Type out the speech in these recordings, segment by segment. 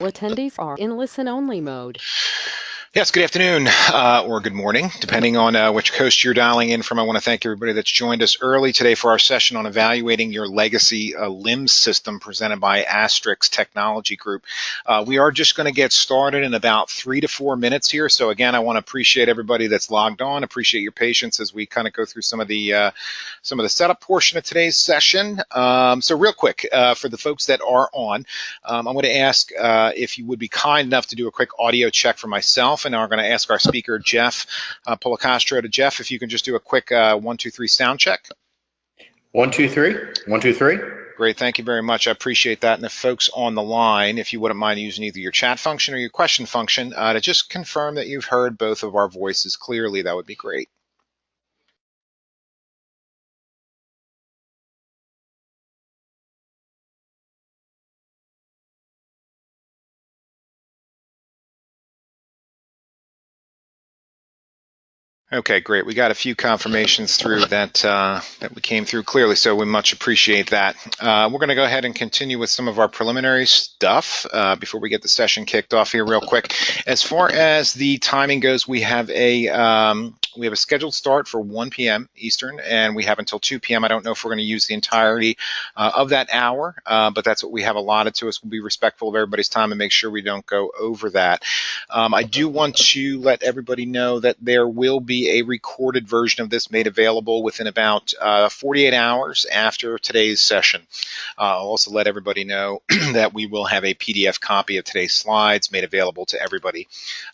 Attendees are in listen-only mode. Yes, good afternoon or good morning, depending on which coast you're dialing in from. I want to thank everybody that's joined us early today for our session on evaluating your legacy LIMS system presented by Astrix Technology Group. We are just going to get started in about 3 to 4 minutes here. So again, I want to appreciate everybody that's logged on, appreciate your patience as we kind of go through some of the setup portion of today's session. So real quick, for the folks that are on, I'm going to ask if you would be kind enough to do a quick audio check for myself, and I'm going to ask our speaker, Jeff Policastro. To Jeff, if you can just do a quick 1, 2, 3 sound check. 1, 2, 3. 1, 2, 3. Great, thank you very much. I appreciate that. And the folks on the line, if you wouldn't mind using either your chat function or your question function to just confirm that you've heard both of our voices clearly, that would be great. Okay, great. We got a few confirmations through that we came through clearly, so we much appreciate that. We're going to go ahead and continue with some of our preliminary stuff before we get the session kicked off here real quick. As far as the timing goes, we have a scheduled start for 1 p.m. Eastern, and we have until 2 p.m. I don't know if we're going to use the entirety of that hour, but that's what we have allotted to us. We'll be respectful of everybody's time and make sure we don't go over that. I do want to let everybody know that there will be a recorded version of this made available within about 48 hours after today's session. I'll also let everybody know that we will have a PDF copy of today's slides made available to everybody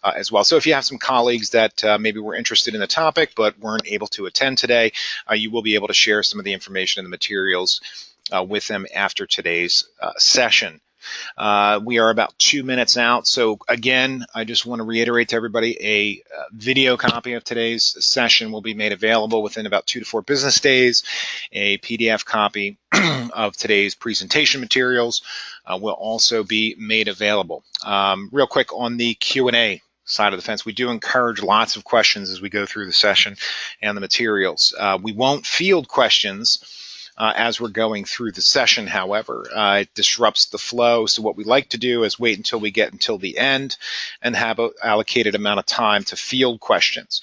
as well. So if you have some colleagues that maybe were interested in the topic but weren't able to attend today, you will be able to share some of the information and the materials with them after today's session. We are about 2 minutes out. So again, I just want to reiterate to everybody, a video copy of today's session will be made available within about 2 to 4 business days. A PDF copy of today's presentation materials will also be made available. Real quick on the Q&A side of the fence, we do encourage lots of questions as we go through the session and the materials. We won't field questions as we're going through the session, however. It disrupts the flow, so what we like to do is wait until we get until the end and have an allocated amount of time to field questions.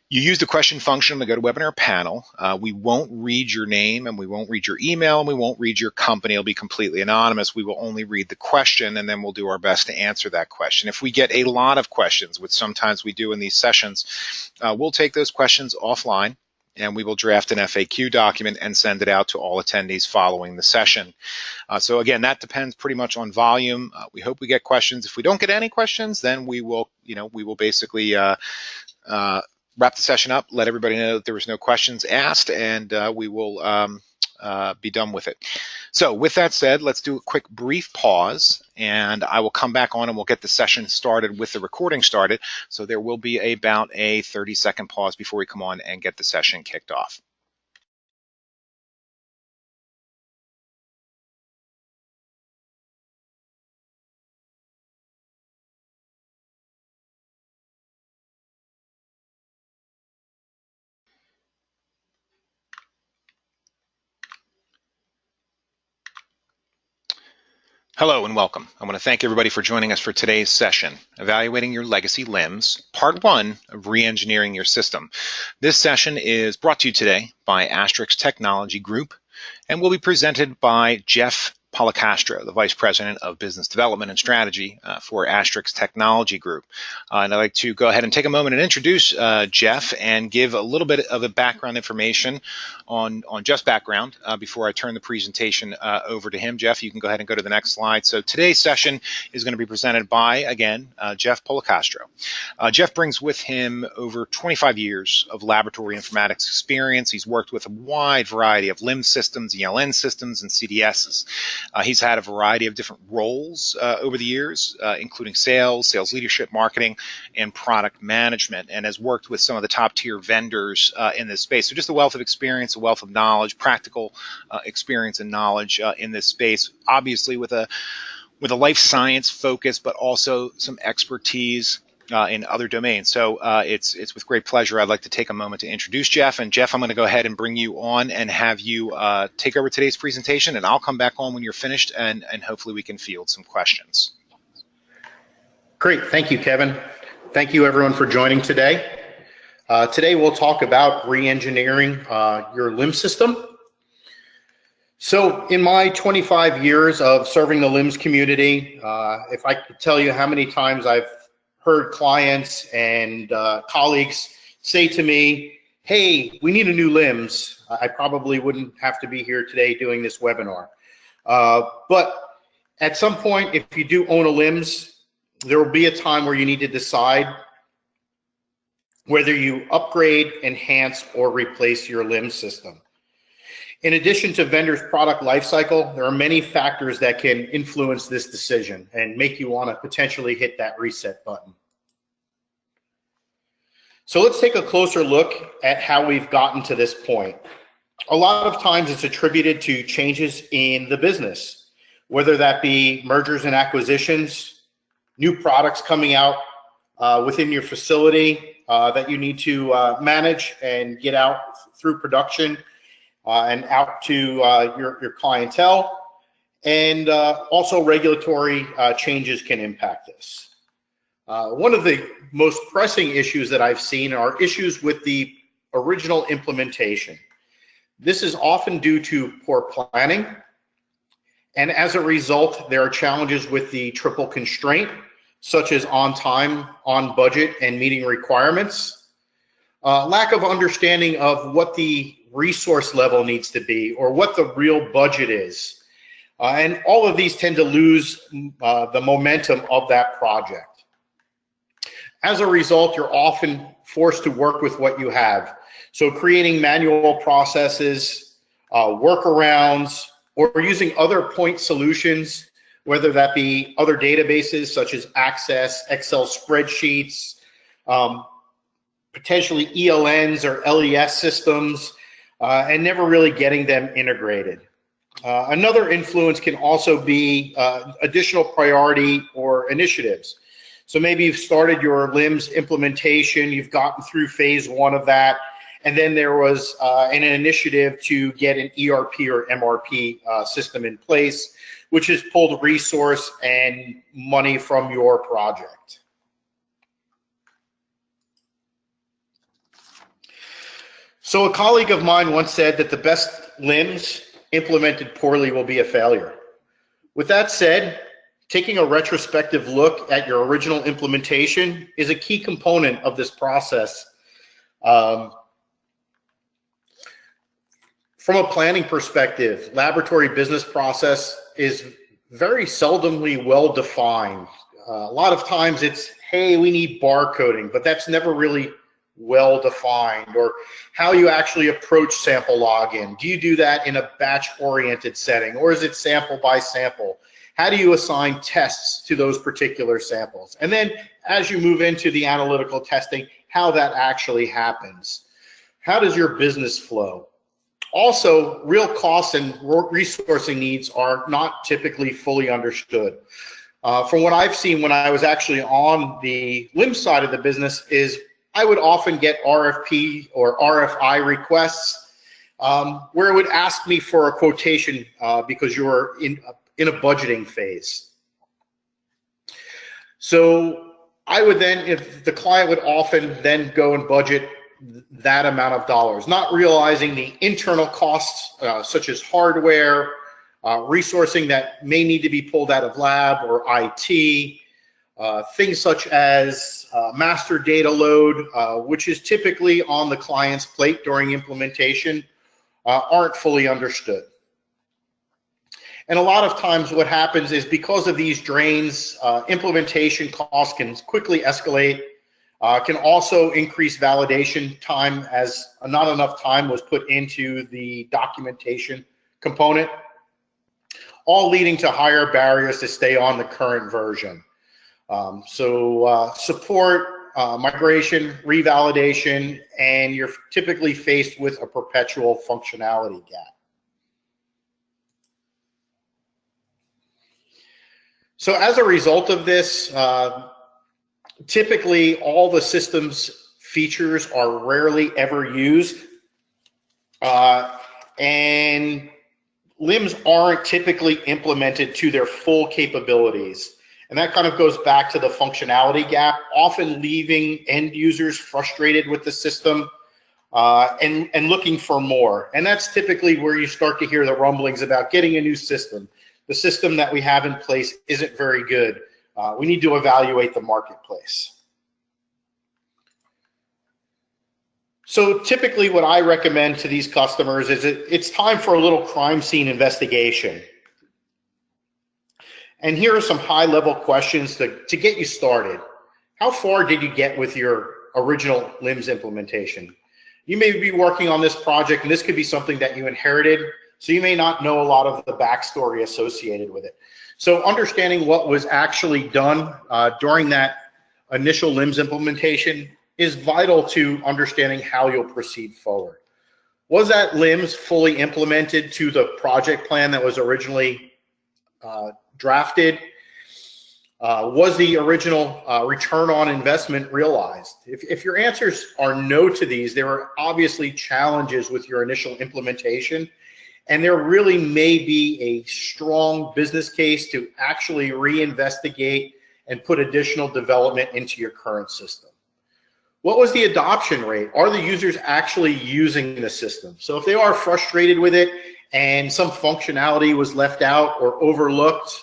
You use the question function to go to webinar panel. We won't read your name, and we won't read your email, and we won't read your company. It'll be completely anonymous. We will only read the question, and then we'll do our best to answer that question. If we get a lot of questions, which sometimes we do in these sessions, we'll take those questions offline, and we will draft an FAQ document and send it out to all attendees following the session. So again, that depends pretty much on volume. We hope we get questions. If we don't get any questions, then we will basically wrap the session up, let everybody know that there was no questions asked, and we will be done with it. So with that said, let's do a quick brief pause, and I will come back on and we'll get the session started with the recording started. So there will be about a 30-second pause before we come on and get the session kicked off. Hello and welcome. I want to thank everybody for joining us for today's session, Evaluating Your Legacy LIMS, Part 1 of Re-Engineering Your System. This session is brought to you today by Astrix Technology Group and will be presented by Jeff Policastro, the Vice President of Business Development and Strategy for Astrix Technology Group. And I'd like to go ahead and take a moment and introduce Jeff and give a little bit of a background information on Jeff's background before I turn the presentation over to him. Jeff, you can go ahead and go to the next slide. So today's session is going to be presented by, again, Jeff Policastro. Jeff brings with him over 25 years of laboratory informatics experience. He's worked with a wide variety of LIMS systems, ELN systems, and CDSs. He's had a variety of different roles over the years, including sales leadership, marketing, and product management, and has worked with some of the top-tier vendors in this space. So just a wealth of experience, a wealth of knowledge, practical experience and knowledge in this space, obviously with a life science focus, but also some expertise in other domains. So it's with great pleasure I'd like to take a moment to introduce Jeff. And Jeff, I'm going to go ahead and bring you on and have you take over today's presentation, and I'll come back on when you're finished, and hopefully we can field some questions. Great, thank you, Kevin. Thank you, everyone, for joining today. Today we'll talk about re-engineering your LIMS system. So in my 25 years of serving the LIMS community, if I could tell you how many times I've heard clients and colleagues say to me, hey, we need a new LIMS, I probably wouldn't have to be here today doing this webinar. But at some point, if you do own a LIMS, there will be a time where you need to decide whether you upgrade, enhance, or replace your LIMS system. In addition to vendor's product lifecycle, there are many factors that can influence this decision and make you want to potentially hit that reset button. So let's take a closer look at how we've gotten to this point. A lot of times it's attributed to changes in the business, whether that be mergers and acquisitions, new products coming out within your facility that you need to manage and get out through production and out to your clientele. And also regulatory changes can impact this. One of the most pressing issues that I've seen are issues with the original implementation. This is often due to poor planning. And as a result, there are challenges with the triple constraint, such as on time, on budget, and meeting requirements. Lack of understanding of what the resource level needs to be or what the real budget is. And all of these tend to lose the momentum of that project. As a result, you're often forced to work with what you have. So creating manual processes, workarounds, or using other point solutions, whether that be other databases such as Access, Excel spreadsheets, potentially ELNs or LES systems, and never really getting them integrated. Another influence can also be additional priority or initiatives. So maybe you've started your LIMS implementation, you've gotten through phase 1 of that, and then there was an initiative to get an ERP or MRP system in place, which has pulled resource and money from your project. So a colleague of mine once said that the best LIMS implemented poorly will be a failure. With that said, taking a retrospective look at your original implementation is a key component of this process. From a planning perspective, laboratory business process is very seldomly well defined. A lot of times it's, hey, we need barcoding, but that's never really well defined, or how you actually approach sample login. Do you do that in a batch oriented setting, or is it sample by sample? How do you assign tests to those particular samples? And then as you move into the analytical testing, how that actually happens. How does your business flow? Also, real costs and resourcing needs are not typically fully understood. From what I've seen when I was actually on the LIMS side of the business is I would often get RFP or RFI requests where it would ask me for a quotation because you're in a budgeting phase. So I would then, if the client would often then go and budget that amount of dollars, not realizing the internal costs such as hardware, resourcing that may need to be pulled out of lab or IT, things such as master data load, which is typically on the client's plate during implementation, aren't fully understood. And a lot of times what happens is because of these drains, implementation costs can quickly escalate, can also increase validation time as not enough time was put into the documentation component, all leading to higher barriers to stay on the current version. Support, migration, revalidation, and you're typically faced with a perpetual functionality gap. So as a result of this, typically all the system's features are rarely ever used, and LIMS aren't typically implemented to their full capabilities. And that kind of goes back to the functionality gap, often leaving end users frustrated with the system and looking for more. And that's typically where you start to hear the rumblings about getting a new system. The system that we have in place isn't very good. We need to evaluate the marketplace. So typically what I recommend to these customers is it's time for a little crime scene investigation. And here are some high-level questions to get you started. How far did you get with your original LIMS implementation? You may be working on this project, and this could be something that you inherited, so you may not know a lot of the backstory associated with it. So understanding what was actually done during that initial LIMS implementation is vital to understanding how you'll proceed forward. Was that LIMS fully implemented to the project plan that was originally drafted? Was the original return on investment realized? If your answers are no to these, there are obviously challenges with your initial implementation, and there really may be a strong business case to actually reinvestigate and put additional development into your current system. What was the adoption rate? Are the users actually using the system? So if they are frustrated with it and some functionality was left out or overlooked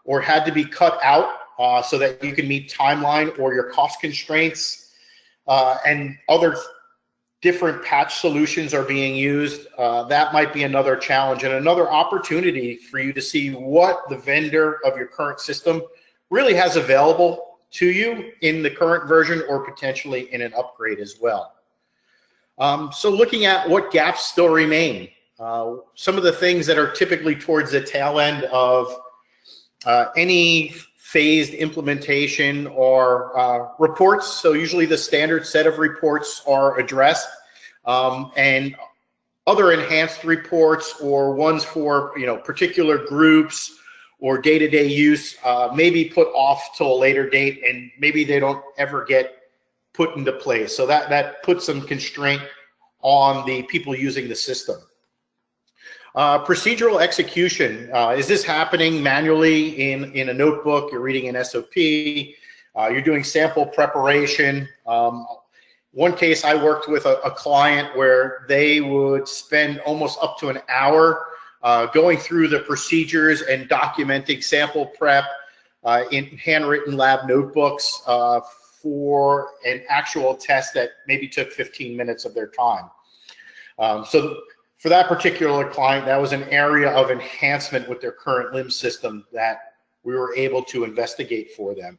or had to be cut out so that you can meet timeline or your cost constraints and other different patch solutions are being used, that might be another challenge and another opportunity for you to see what the vendor of your current system really has available to you in the current version or potentially in an upgrade as well. So looking at what gaps still remain, some of the things that are typically towards the tail end of any phased implementation or reports. So usually the standard set of reports are addressed, and other enhanced reports or ones for particular groups or day-to-day use may be put off till a later date, and maybe they don't ever get put into place. So that puts some constraint on the people using the system. Procedural execution. Is this happening manually in a notebook? You're reading an SOP. You're doing sample preparation. One case I worked with a client where they would spend almost up to an hour going through the procedures and documenting sample prep in handwritten lab notebooks for an actual test that maybe took 15 minutes of their time. So for that particular client, that was an area of enhancement with their current LIMS system that we were able to investigate for them.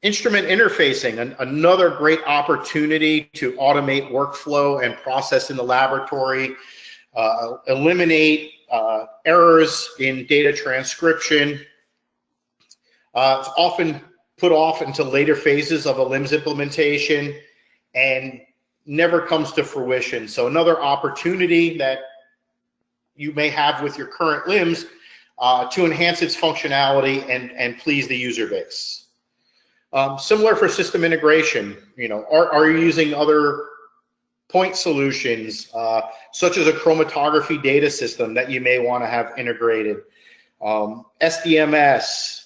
Instrument interfacing, another great opportunity to automate workflow and process in the laboratory, eliminate errors in data transcription. It's often put off until later phases of a LIMS implementation and never comes to fruition. So another opportunity that you may have with your current LIMS to enhance its functionality and please the user base. Similar for system integration, are you using other point solutions such as a chromatography data system that you may want to have integrated, SDMS,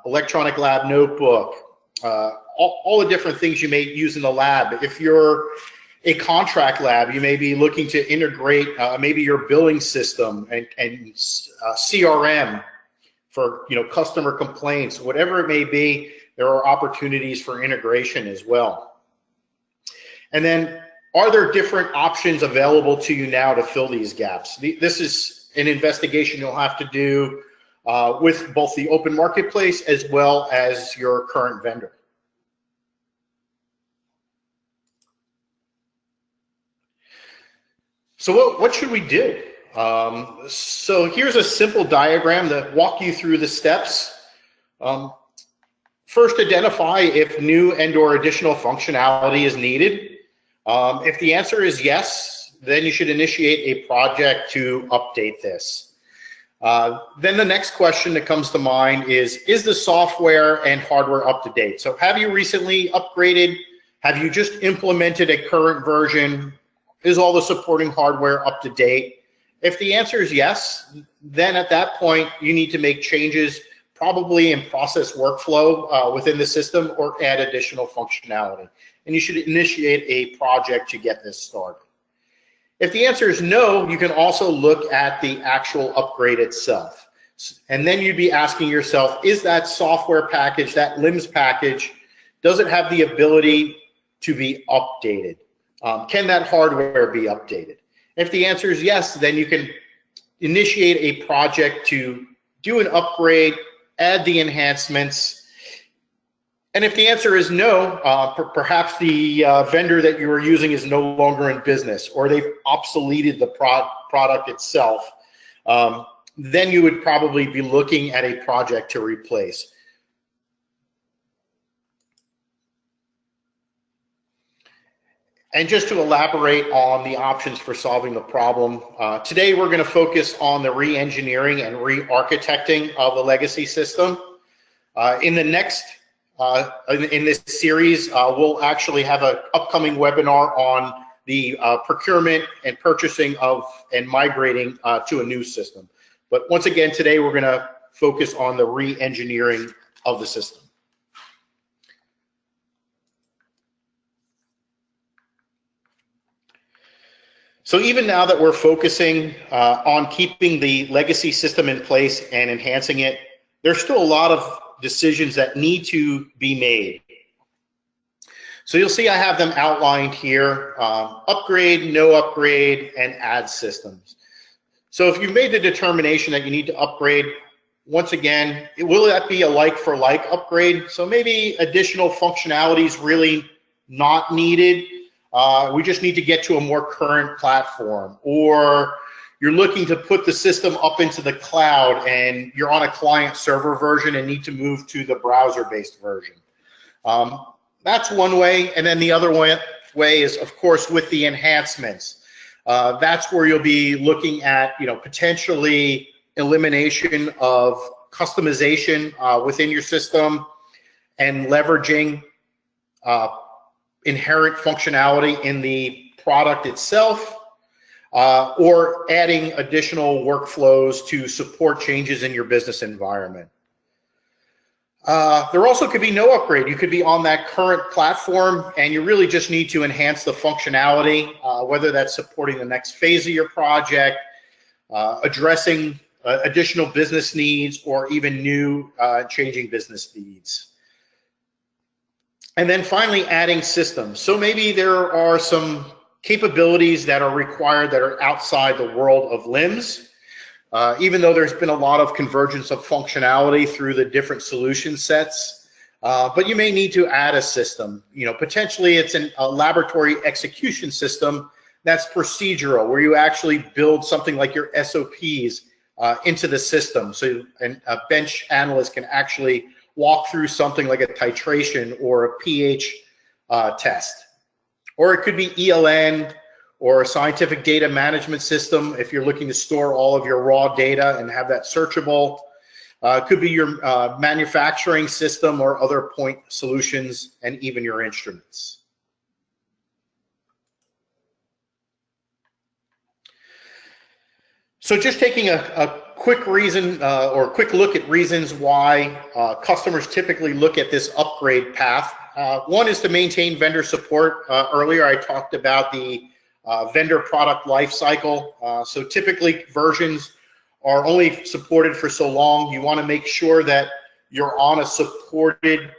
electronic lab notebook, all the different things you may use in the lab. If you're a contract lab, you may be looking to integrate maybe your billing system and CRM for customer complaints, whatever it may be. There are opportunities for integration as well. And then, are there different options available to you now to fill these gaps? This is an investigation you'll have to do with both the open marketplace as well as your current vendor. So what should we do? So here's a simple diagram to walk you through the steps. First, identify if new and/or additional functionality is needed. If the answer is yes, then you should initiate a project to update this. Then the next question that comes to mind is the software and hardware up to date? So have you recently upgraded? Have you just implemented a current version? Is all the supporting hardware up to date? If the answer is yes, then at that point, you need to make changes probably in process workflow within the system or add additional functionality. And you should initiate a project to get this started. If the answer is no, you can also look at the actual upgrade itself. And then you'd be asking yourself, is that software package, that LIMS package, does it have the ability to be updated? Can that hardware be updated? If the answer is yes, then you can initiate a project to do an upgrade, add the enhancements. And if the answer is no, perhaps the vendor that you are using is no longer in business, or they've obsoleted the product itself, then you would probably be looking at a project to replace. And just to elaborate on the options for solving the problem, today we're going to focus on the re-engineering and re-architecting of the legacy system. In the next in this series, we'll actually have an upcoming webinar on the procurement and purchasing of and migrating to a new system. But once again, today we're going to focus on the re-engineering of the system. So even now that we're focusing on keeping the legacy system in place and enhancing it, there's still a lot of decisions that need to be made. So you'll see I have them outlined here: upgrade, no upgrade, and add systems. So if you've made the determination that you need to upgrade, once again, will that be a like-for-like upgrade? So maybe additional functionalities really not needed. We just need to get to a more current platform, or you're looking to put the system up into the cloud and you're on a client server version and need to move to the browser-based version. That's one way. And then the other way is, of course, with the enhancements. That's where you'll be looking at, potentially elimination of customization within your system and leveraging inherent functionality in the product itself, or adding additional workflows to support changes in your business environment. There also could be no upgrade. You could be on that current platform and you really just need to enhance the functionality, whether that's supporting the next phase of your project, addressing additional business needs, or even new changing business needs. And then finally, adding systems. So maybe there are some capabilities that are required that are outside the world of LIMS. Even though there's been a lot of convergence of functionality through the different solution sets, but you may need to add a system. Potentially it's a laboratory execution system that's procedural, where you actually build something like your SOPs into the system, so a bench analyst can actually walk through something like a titration or a pH test. Or it could be ELN, or a scientific data management system if you're looking to store all of your raw data and have that searchable. It could be your manufacturing system or other point solutions, and even your instruments. So just taking a quick reason or a quick look at reasons why customers typically look at this upgrade path. One is to maintain vendor support. Earlier I talked about the vendor product life cycle. So typically versions are only supported for so long. You want to make sure that you're on a supported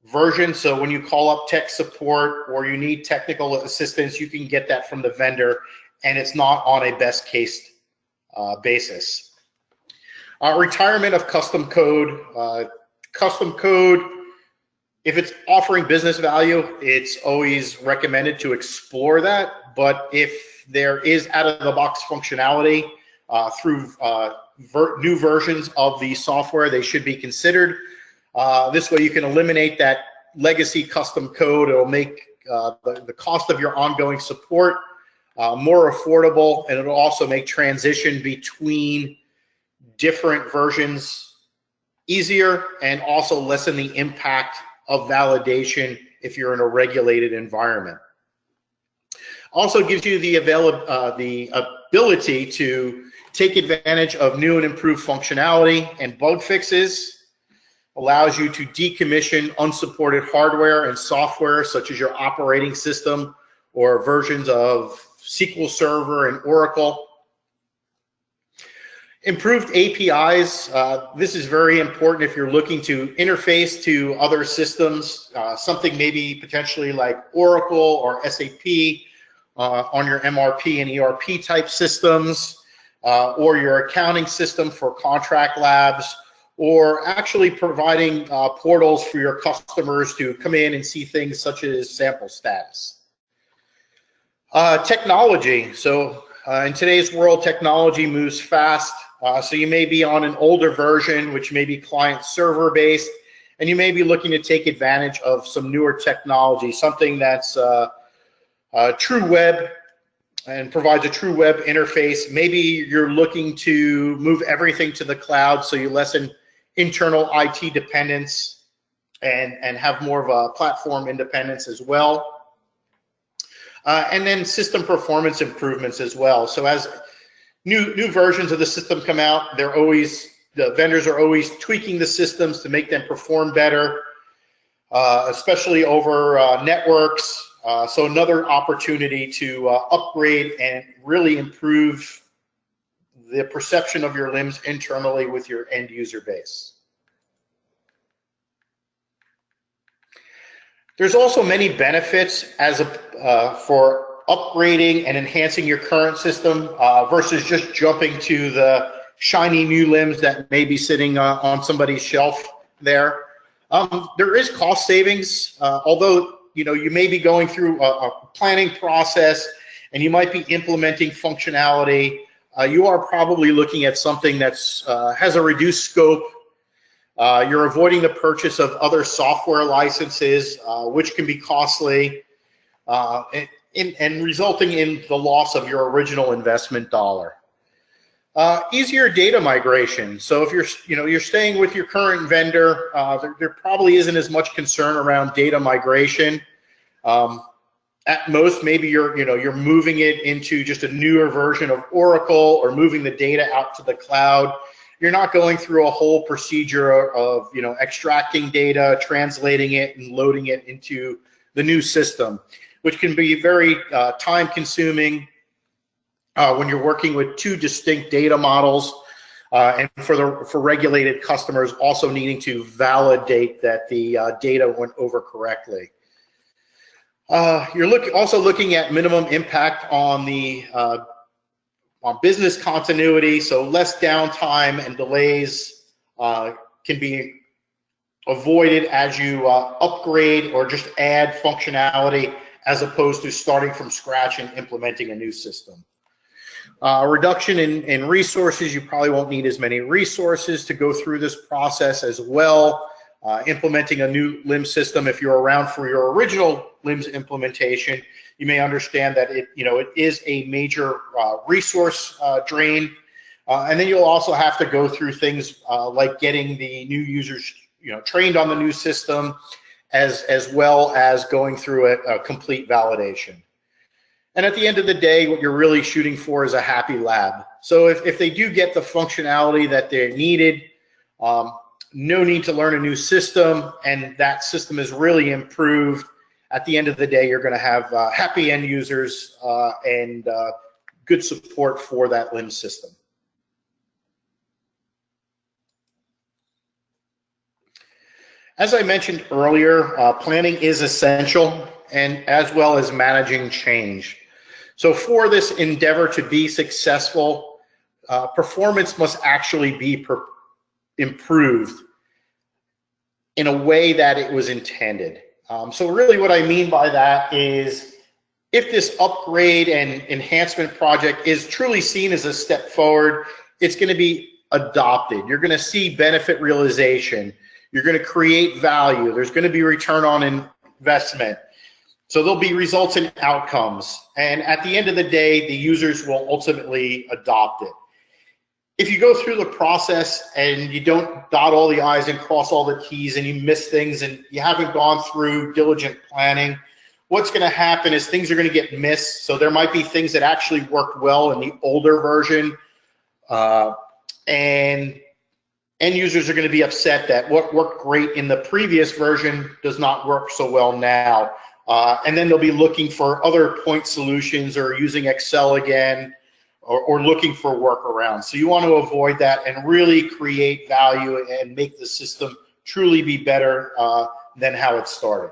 version. So when you call up tech support or you need technical assistance, you can get that from the vendor, and it's not on a best case basis. Retirement of custom code. Custom code, if it's offering business value, it's always recommended to explore that. But if there is out-of-the-box functionality through new versions of the software, they should be considered. This way you can eliminate that legacy custom code. It'll make the cost of your ongoing support more affordable, and it'll also make transition between different versions easier, and also lessen the impact of validation if you're in a regulated environment. Also gives you the ability to take advantage of new and improved functionality and bug fixes. allows you to decommission unsupported hardware and software such as your operating system or versions of SQL Server and Oracle. Improved APIs, this is very important if you're looking to interface to other systems, something maybe potentially like Oracle or SAP on your MRP and ERP type systems, or your accounting system for contract labs, or actually providing portals for your customers to come in and see things such as sample status. Technology, so in today's world, technology moves fast. So you may be on an older version, which may be client server based, and you may be looking to take advantage of some newer technology, something that's true web and provides a true web interface. Maybe you're looking to move everything to the cloud so you lessen internal IT dependence and have more of a platform independence as well. And then system performance improvements as well. So as new versions of the system come out, the vendors are always tweaking the systems to make them perform better, especially over networks. So another opportunity to upgrade and really improve the perception of your LIMS internally with your end user base. There's also many benefits for upgrading and enhancing your current system versus just jumping to the shiny new LIMS that may be sitting on somebody's shelf there. There is cost savings, although you may be going through a planning process and you might be implementing functionality. You are probably looking at something that's has a reduced scope. You're avoiding the purchase of other software licenses, which can be costly, and resulting in the loss of your original investment dollar. Easier data migration. So if you're staying with your current vendor, there probably isn't as much concern around data migration. At most, maybe you're moving it into just a newer version of Oracle or moving the data out to the cloud. You're not going through a whole procedure of extracting data, translating it, and loading it into the new system, which can be very time-consuming when you're working with two distinct data models, and for regulated customers also needing to validate that the data went over correctly. You're also looking at minimum impact on the on business continuity, so less downtime and delays can be avoided as you upgrade or just add functionality as opposed to starting from scratch and implementing a new system. Reduction in resources, you probably won't need as many resources to go through this process as well. Implementing a new LIMS system, if you're around for your original LIMS implementation, you may understand that it is a major resource drain, and then you'll also have to go through things like getting the new users trained on the new system, as well as going through a complete validation. And at the end of the day, what you're really shooting for is a happy lab. So if they do get the functionality that they needed, no need to learn a new system, and that system is really improved. At the end of the day, you're going to have happy end users and good support for that LIMS system. As I mentioned earlier, planning is essential, and as well as managing change. So for this endeavor to be successful, performance must actually be improved in a way that it was intended. So really what I mean by that is, if this upgrade and enhancement project is truly seen as a step forward, it's going to be adopted. You're going to see benefit realization. You're going to create value. There's going to be return on investment. So there'll be results and outcomes. And at the end of the day, the users will ultimately adopt it. If you go through the process and you don't dot all the I's and cross all the T's, and you miss things and you haven't gone through diligent planning, what's going to happen is things are going to get missed. So there might be things that actually worked well in the older version, and end users are going to be upset that what worked great in the previous version does not work so well now. And then they'll be looking for other point solutions or using Excel again, or looking for workarounds. So you want to avoid that and really create value and make the system truly be better than how it started.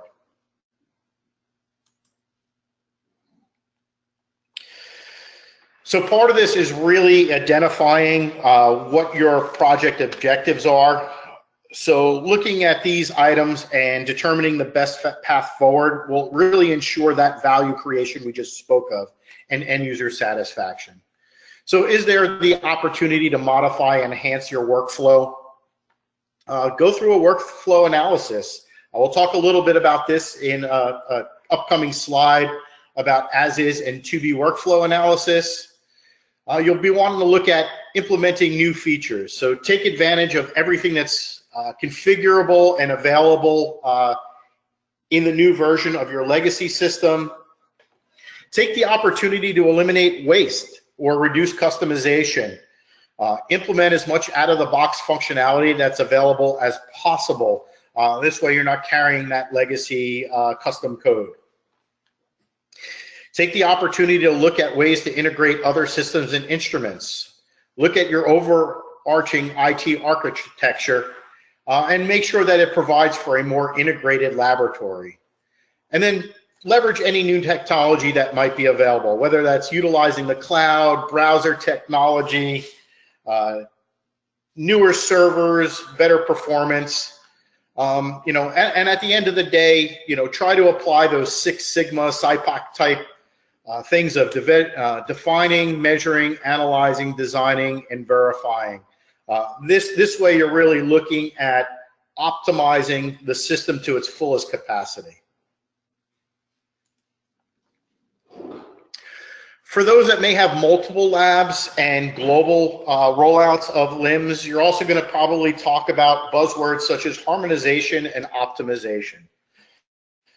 So part of this is really identifying what your project objectives are. So looking at these items and determining the best path forward will really ensure that value creation we just spoke of and end user satisfaction. So is there the opportunity to modify and enhance your workflow? Go through a workflow analysis. We'll talk a little bit about this in an upcoming slide about as-is and to-be workflow analysis. You'll be wanting to look at implementing new features. So take advantage of everything that's configurable and available in the new version of your legacy system. Take the opportunity to eliminate waste or reduce customization. Implement as much out-of-the-box functionality that's available as possible. This way you're not carrying that legacy custom code. Take the opportunity to look at ways to integrate other systems and instruments. Look at your overarching IT architecture and make sure that it provides for a more integrated laboratory. And then leverage any new technology that might be available, whether that's utilizing the cloud, browser technology, newer servers, better performance. You know, and at the end of the day, you know, try to apply those Six Sigma, SIPOC type things of defining, measuring, analyzing, designing, and verifying. This way you're really looking at optimizing the system to its fullest capacity. For those that may have multiple labs and global rollouts of LIMS, you're also going to probably talk about buzzwords such as harmonization and optimization.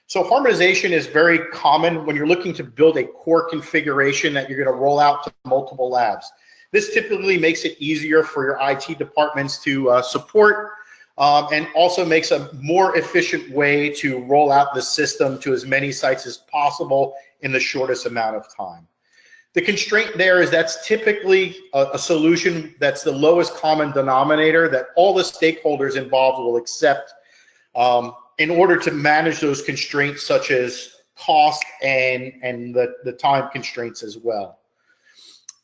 So harmonization is very common when you're looking to build a core configuration that you're going to roll out to multiple labs. This typically makes it easier for your IT departments to support and also makes a more efficient way to roll out the system to as many sites as possible in the shortest amount of time. The constraint there is that's typically a solution that's the lowest common denominator that all the stakeholders involved will accept in order to manage those constraints such as cost and the time constraints as well.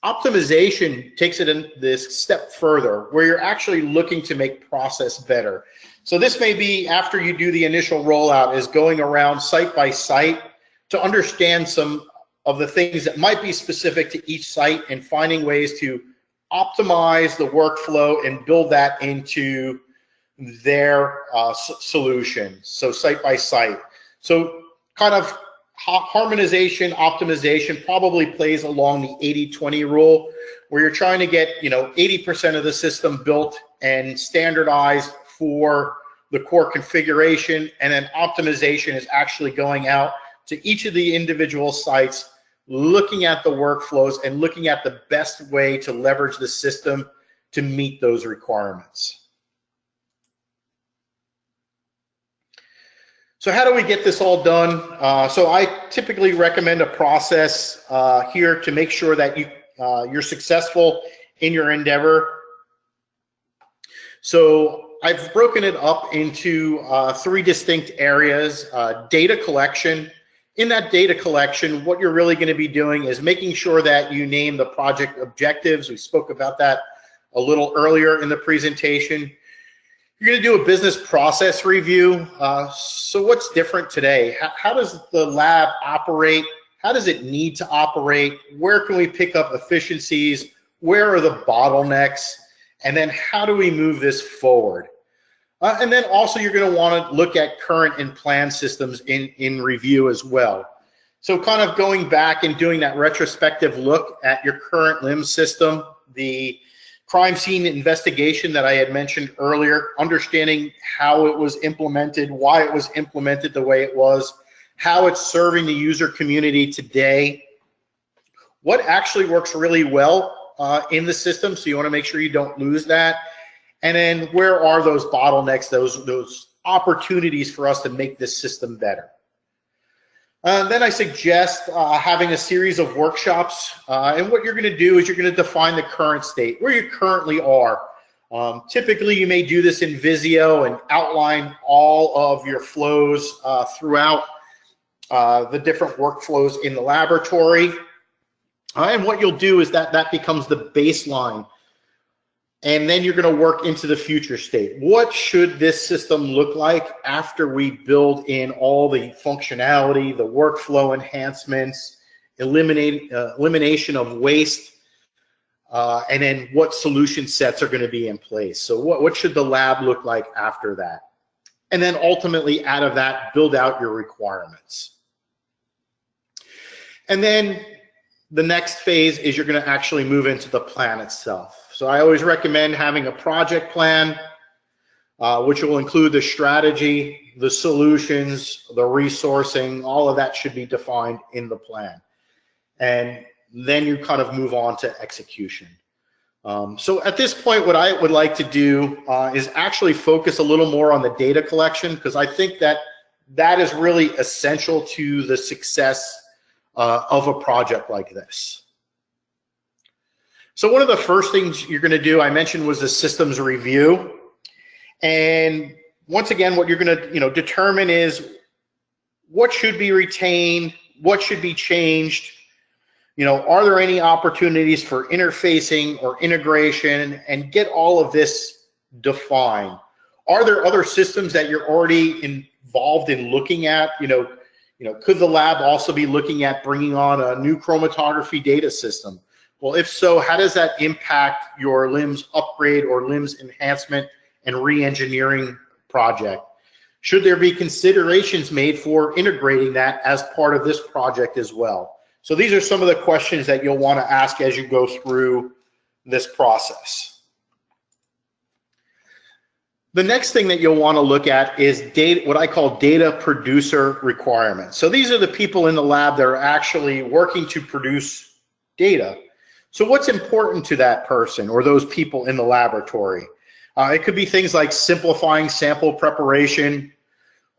Optimization takes it in this step further where you're actually looking to make process better. So this may be after you do the initial rollout is going around site by site to understand some of the things that might be specific to each site and finding ways to optimize the workflow and build that into their solution, so site by site. So kind of harmonization, optimization probably plays along the 80-20 rule, where you're trying to get 80% of the system built and standardized for the core configuration, and then optimization is actually going out to each of the individual sites, looking at the workflows and looking at the best way to leverage the system to meet those requirements. So how do we get this all done? So I typically recommend a process here to make sure that you're successful in your endeavor. So I've broken it up into 3 distinct areas. Data collection. In that data collection, what you're really going to be doing is making sure that you name the project objectives. We spoke about that a little earlier in the presentation. You're going to do a business process review. So what's different today? How does the lab operate? How does it need to operate? Where can we pick up efficiencies? Where are the bottlenecks? And then how do we move this forward? And then also you're going to want to look at current and planned systems in review as well. So kind of going back and doing that retrospective look at your current LIMS system, the crime scene investigation that I had mentioned earlier, understanding how it was implemented, why it was implemented the way it was, how it's serving the user community today, what actually works really well in the system, so you want to make sure you don't lose that, And then where are those bottlenecks, those opportunities for us to make this system better? Then I suggest having a series of workshops. And what you're going to do is you're going to define the current state, where you currently are. Typically, you may do this in Visio and outline all of your flows throughout the different workflows in the laboratory. And what you'll do is that becomes the baseline. And then you're going to work into the future state. What should this system look like after we build in all the functionality, the workflow enhancements, elimination of waste, and then what solution sets are going to be in place? So what should the lab look like after that? And then ultimately, out of that, build out your requirements. And then the next phase is you're going to actually move into the plan itself. So I always recommend having a project plan, which will include the strategy, the solutions, the resourcing, all of that should be defined in the plan. And then you kind of move on to execution. So at this point, what I would like to do is actually focus a little more on the data collection, because I think that is really essential to the success of a project like this. So one of the first things you're going to do, I mentioned, was the systems review. And once again, what you're going to determine is what should be retained, what should be changed. Are there any opportunities for interfacing or integration, and get all of this defined. Are there other systems that you're already involved in looking at? Could the lab also be looking at bringing on a new chromatography data system? Well, if so, how does that impact your LIMS upgrade or LIMS enhancement and re-engineering project? Should there be considerations made for integrating that as part of this project as well? So these are some of the questions that you'll want to ask as you go through this process. The next thing that you'll want to look at is data, what I call data producer requirements. So these are the people in the lab that are actually working to produce data. So what's important to that person or those people in the laboratory? It could be things like simplifying sample preparation,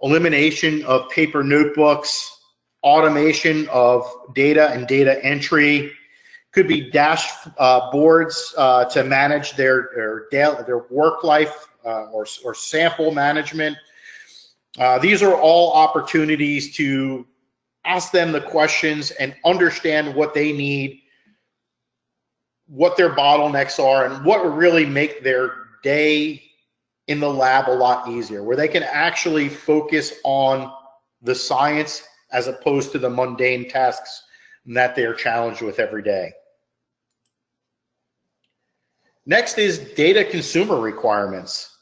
elimination of paper notebooks, automation of data and data entry. Could be dashboards to manage their work life or sample management. These are all opportunities to ask them the questions and understand what they need, what their bottlenecks are, and what would really make their day in the lab a lot easier, where they can actually focus on the science as opposed to the mundane tasks that they are challenged with every day. Next is data consumer requirements.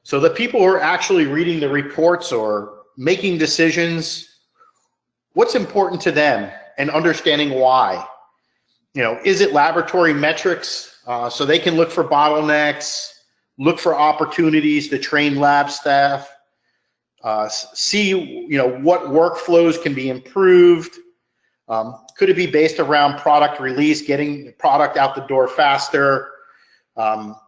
So the people who are actually reading the reports or making decisions, what's important to them and understanding why. Is it laboratory metrics? So they can look for bottlenecks, look for opportunities to train lab staff, see what workflows can be improved. Could it be based around product release, getting the product out the door faster?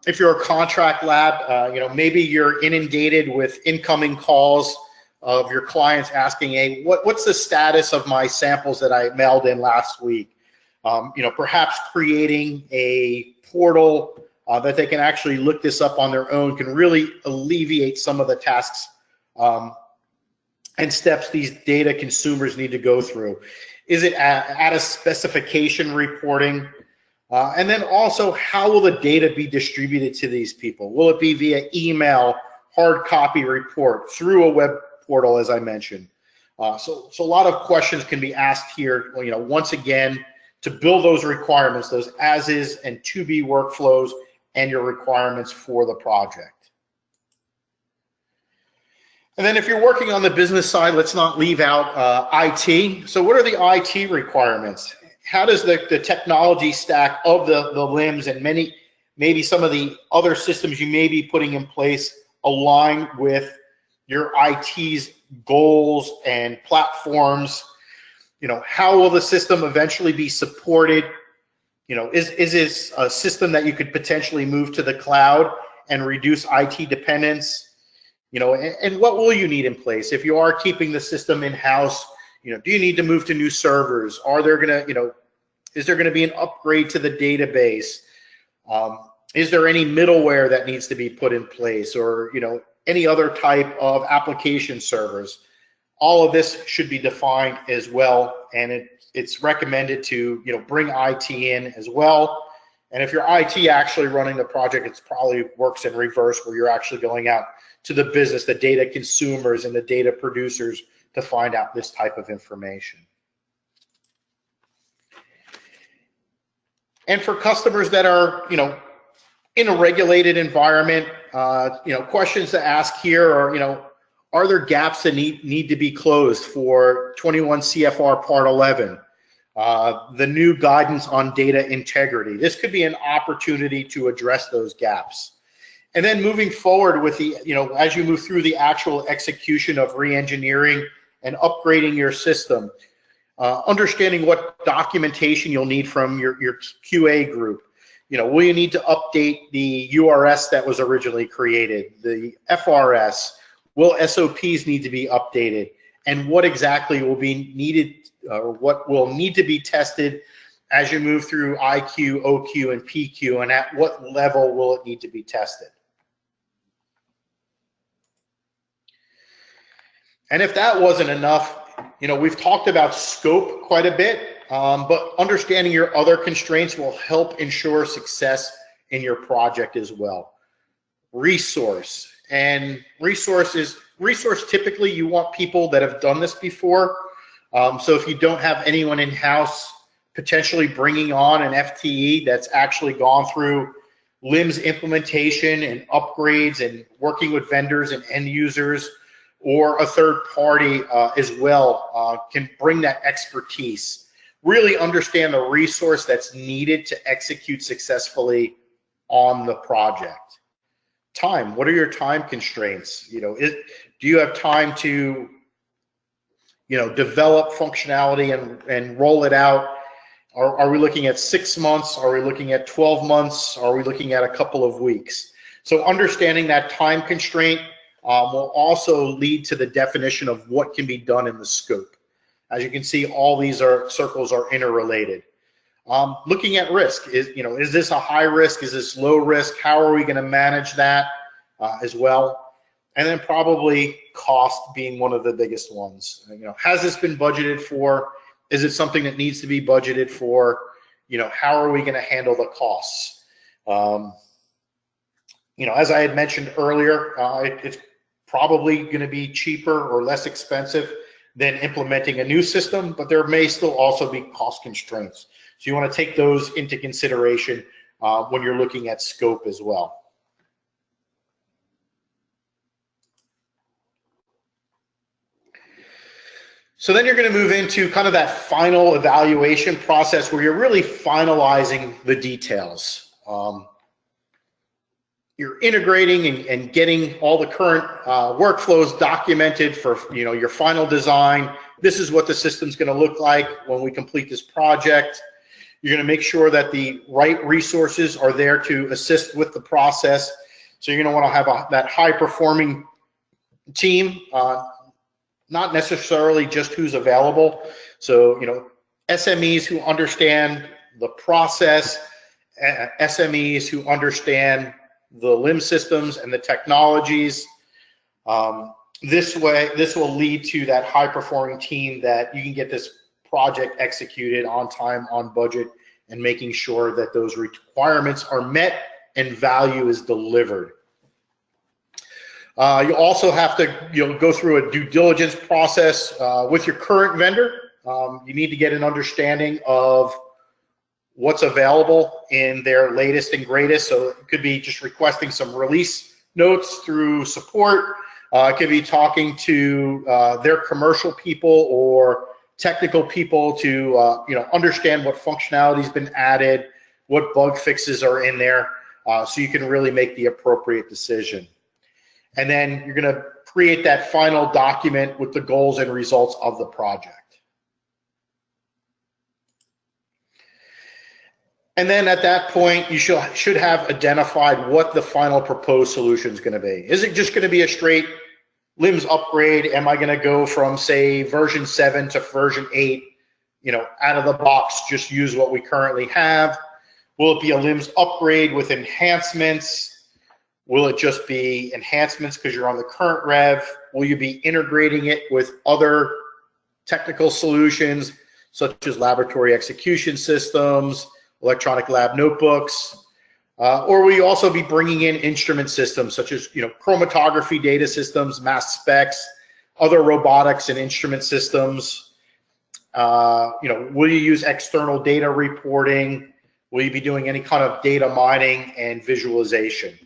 If you're a contract lab, maybe you're inundated with incoming calls of your clients asking, hey, what's the status of my samples that I mailed in last week? Perhaps creating a portal that they can actually look this up on their own can really alleviate some of the tasks and steps these data consumers need to go through. Is it at a specification reporting? And then also, how will the data be distributed to these people? Will it be via email, hard copy report, through a web portal, as I mentioned? So a lot of questions can be asked here, once again, to build those requirements, those as-is and to-be workflows and your requirements for the project. And then if you're working on the business side, let's not leave out IT. So what are the IT requirements? How does the technology stack of the LIMS and maybe some of the other systems you may be putting in place align with your IT's goals and platforms? How will the system eventually be supported? Is this a system that you could potentially move to the cloud? and reduce IT dependence? And what will you need in place if you are keeping the system in-house? Do you need to move to new servers? Are there going to, is there going to be an upgrade to the database? Is there any middleware that needs to be put in place, or any other type of application servers? All of this should be defined as well, and it's recommended to bring IT in as well. And if your IT actually running the project, it probably works in reverse, where you're actually going out to the business, the data consumers and the data producers, to find out this type of information. And for customers that are in a regulated environment, questions to ask here are there gaps that need to be closed for 21 CFR Part 11? The new guidance on data integrity. This could be an opportunity to address those gaps. And then moving forward with the, as you move through the actual execution of re-engineering and upgrading your system, understanding what documentation you'll need from your QA group. Will you need to update the URS that was originally created, the FRS? Will SOPs need to be updated? And what exactly will be needed, or what will need to be tested as you move through IQ, OQ, and PQ, and at what level will it need to be tested? And if that wasn't enough, we've talked about scope quite a bit, but understanding your other constraints will help ensure success in your project as well. Resource. And resource typically you want people that have done this before. So if you don't have anyone in-house, potentially bringing on an FTE that's actually gone through LIMS implementation and upgrades and working with vendors and end users, or a third party as well, can bring that expertise. Really understand the resource that's needed to execute successfully on the project. Time. What are your time constraints? Do you have time to develop functionality and roll it out? Are we looking at 6 months? Are we looking at 12 months? Are we looking at a couple of weeks? So understanding that time constraint will also lead to the definition of what can be done in the scope. As you can see, all these circles are interrelated. Looking at risk, is this a high risk? Is this low risk? How are we going to manage that as well? And then probably cost being one of the biggest ones. Has this been budgeted for? Is it something that needs to be budgeted for? How are we going to handle the costs? As I had mentioned earlier, it's probably going to be cheaper or less expensive than implementing a new system, but there may still also be cost constraints. So you want to take those into consideration when you're looking at scope as well. So then you're going to move into kind of that final evaluation process where you're really finalizing the details. You're integrating and getting all the current workflows documented for your final design. This is what the system's going to look like when we complete this project. You're going to make sure that the right resources are there to assist with the process. So you're going to want to have that high-performing team, not necessarily just who's available. So SMEs who understand the process, SMEs who understand the LIMS systems and the technologies. This will lead to that high-performing team that you can get this project executed on time, on budget, and making sure that those requirements are met and value is delivered. You also have to go through a due diligence process with your current vendor. You need to get an understanding of what's available in their latest and greatest. So it could be just requesting some release notes through support. It could be talking to their commercial people or technical people to understand what functionality has been added, what bug fixes are in there, so you can really make the appropriate decision. And then you're going to create that final document with the goals and results of the project. And then at that point, you should have identified what the final proposed solution is going to be. Is it just going to be a straight LIMS upgrade? Am I going to go from, say, version 7 to version 8, out of the box, just use what we currently have? Will it be a LIMS upgrade with enhancements? Will it just be enhancements because you're on the current rev? Will you be integrating it with other technical solutions, such as laboratory execution systems, electronic lab notebooks, or will you also be bringing in instrument systems such as chromatography data systems, mass specs, other robotics and instrument systems? Will you use external data reporting? Will you be doing any kind of data mining and visualization?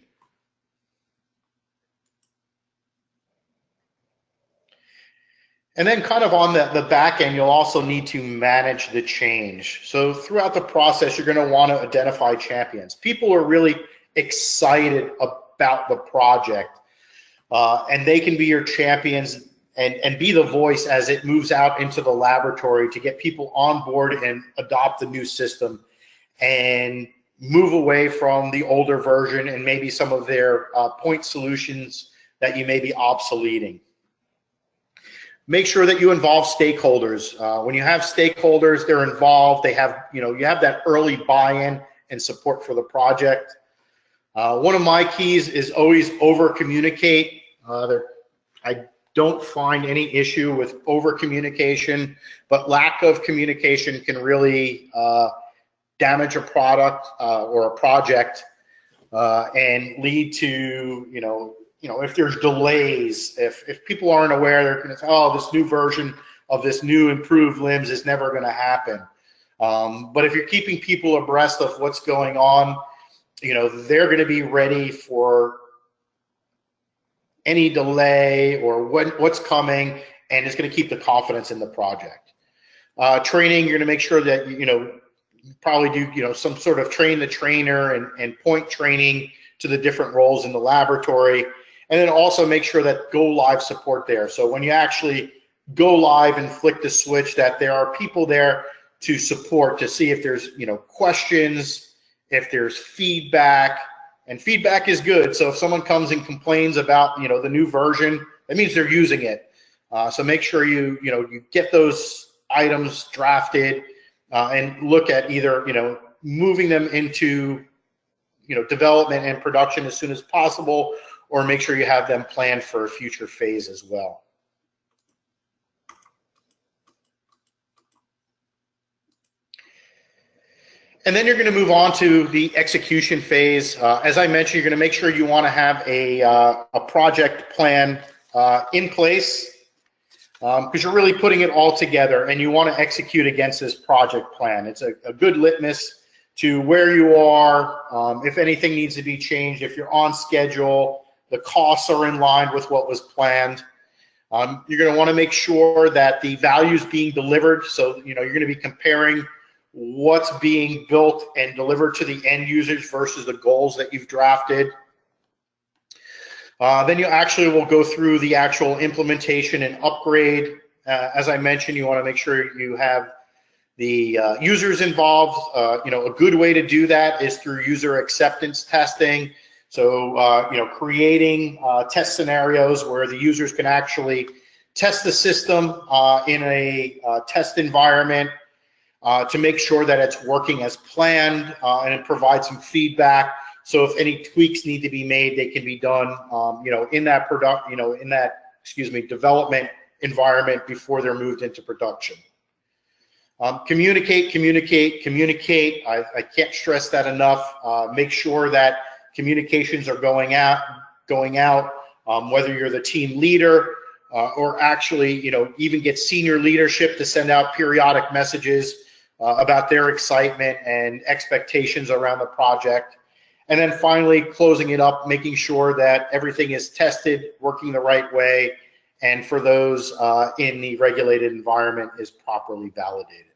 And then kind of on the back end, you'll also need to manage the change. So throughout the process, you're going to want to identify champions. People are really excited about the project, and they can be your champions and be the voice as it moves out into the laboratory to get people on board and adopt the new system and move away from the older version and maybe some of their point solutions that you may be obsoleting. Make sure that you involve stakeholders. When you have stakeholders, they're involved. They have, you have that early buy-in and support for the project. One of my keys is always over-communicate. I don't find any issue with over-communication, but lack of communication can really damage a product or a project and lead to, if there's delays, if people aren't aware, they're going to say, oh, this new version of this new improved LIMS is never going to happen. But if you're keeping people abreast of what's going on, they're going to be ready for any delay or what's coming, and it's going to keep the confidence in the project. Training, you're going to make sure that, probably do, some sort of train the trainer and point training to the different roles in the laboratory. And then also make sure that go live support there. So when you actually go live and flick the switch, that there are people there to support, to see if there's, questions, if there's feedback, and feedback is good. So if someone comes and complains about, the new version, that means they're using it. So make sure you get those items drafted and look at either, moving them into, development and production as soon as possible, or make sure you have them planned for a future phase as well. And then you're going to move on to the execution phase. As I mentioned, you're going to make sure you want to have a project plan in place because you're really putting it all together and you want to execute against this project plan. It's a good litmus to where you are, if anything needs to be changed, if you're on schedule, the costs are in line with what was planned. You're going to want to make sure that the value is being delivered. So, you're going to be comparing what's being built and delivered to the end users versus the goals that you've drafted. Then you actually will go through the actual implementation and upgrade. As I mentioned, you want to make sure you have the users involved. A good way to do that is through user acceptance testing. So, creating test scenarios where the users can actually test the system in a test environment to make sure that it's working as planned and it provides some feedback. So if any tweaks need to be made, they can be done, in that development environment before they're moved into production. Communicate. I can't stress that enough. Make sure that communications are going out, whether you're the team leader or actually, even get senior leadership to send out periodic messages about their excitement and expectations around the project. And then finally, closing it up, making sure that everything is tested, working the right way, and for those in the regulated environment is properly validated.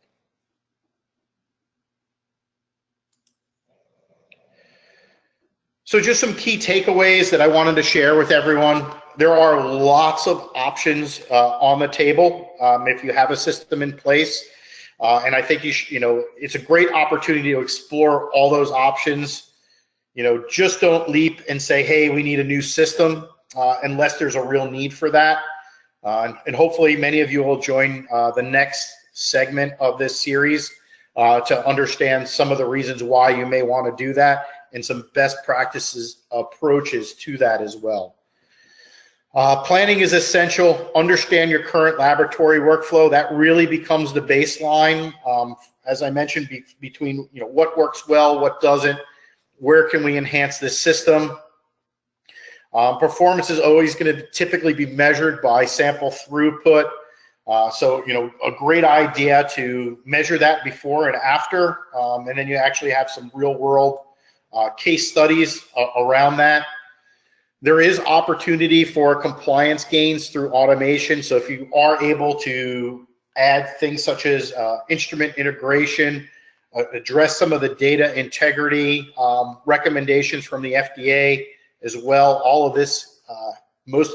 So just some key takeaways that I wanted to share with everyone. There are lots of options on the table if you have a system in place. And I think it's a great opportunity to explore all those options. Just don't leap and say, hey, we need a new system unless there's a real need for that. And hopefully many of you will join the next segment of this series to understand some of the reasons why you may want to do that and some best practices approaches to that as well. Planning is essential. Understand your current laboratory workflow. That really becomes the baseline. As I mentioned, between what works well, what doesn't, where can we enhance this system. Performance is always going to typically be measured by sample throughput. So a great idea to measure that before and after, and then you actually have some real world case studies around that. There is opportunity for compliance gains through automation. So if you are able to add things such as instrument integration, address some of the data integrity recommendations from the FDA as well, all of this, most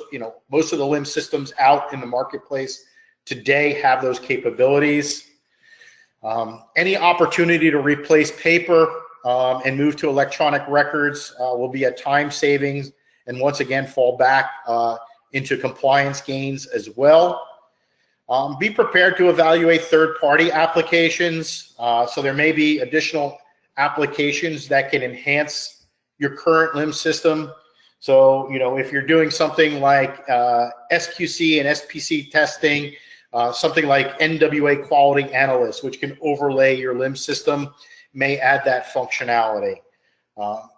of the LIMS systems out in the marketplace today have those capabilities. Any opportunity to replace paper and move to electronic records will be a time savings, and once again fall back into compliance gains as well. Be prepared to evaluate third-party applications. So there may be additional applications that can enhance your current LIMS system. So if you're doing something like SQC and SPC testing, something like NWA Quality Analyst, which can overlay your LIMS system, may add that functionality.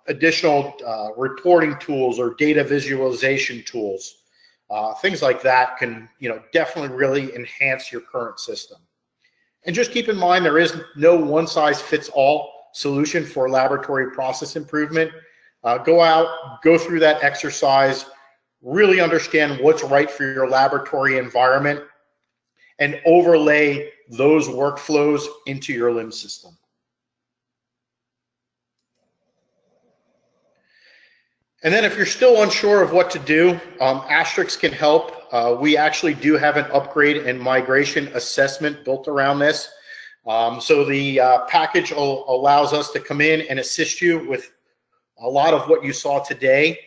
Additional reporting tools or data visualization tools, things like that can definitely really enhance your current system. And just keep in mind, there is no one-size-fits-all solution for laboratory process improvement. Go out, go through that exercise, really understand what's right for your laboratory environment, and overlay those workflows into your LIMS system. And then if you're still unsure of what to do, Astrix can help. We actually do have an upgrade and migration assessment built around this. So the package allows us to come in and assist you with a lot of what you saw today,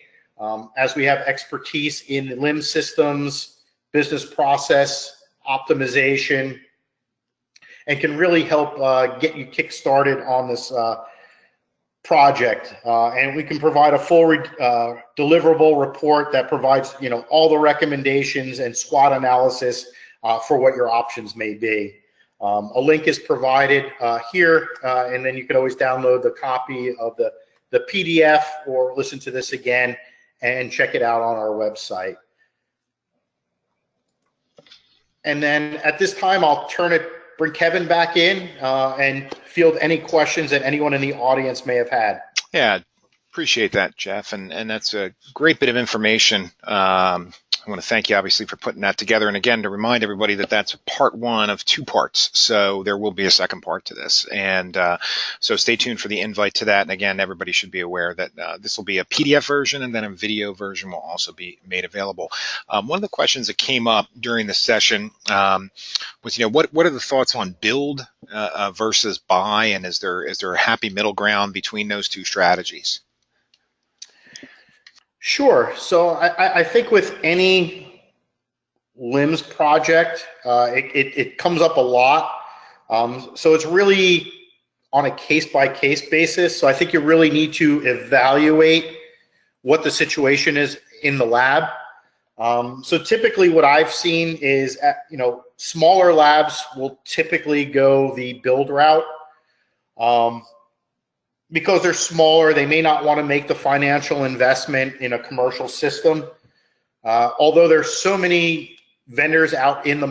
as we have expertise in LIMS systems, business process optimization, and can really help get you kick-started on this project. And we can provide a full deliverable report that provides all the recommendations and SWOT analysis for what your options may be. A link is provided here, and then you can always download the copy of the PDF or listen to this again and check it out on our website. And then at this time, I'll bring Kevin back in and field any questions that anyone in the audience may have had. Yeah, appreciate that, Jeff, and that's a great bit of information. I want to thank you, obviously, for putting that together. And again, to remind everybody that that's part one of 2 parts. So there will be a second part to this. And so stay tuned for the invite to that. And again, everybody should be aware that this will be a PDF version, and then a video version will also be made available. One of the questions that came up during the session was, what are the thoughts on build versus buy? And is there a happy middle ground between those 2 strategies? Sure. So I think with any LIMS project, it comes up a lot. So it's really on a case-by-case basis. So I think you really need to evaluate what the situation is in the lab. So typically what I've seen is, smaller labs will typically go the build route. Because they're smaller, they may not want to make the financial investment in a commercial system. Although there's so many vendors out in the market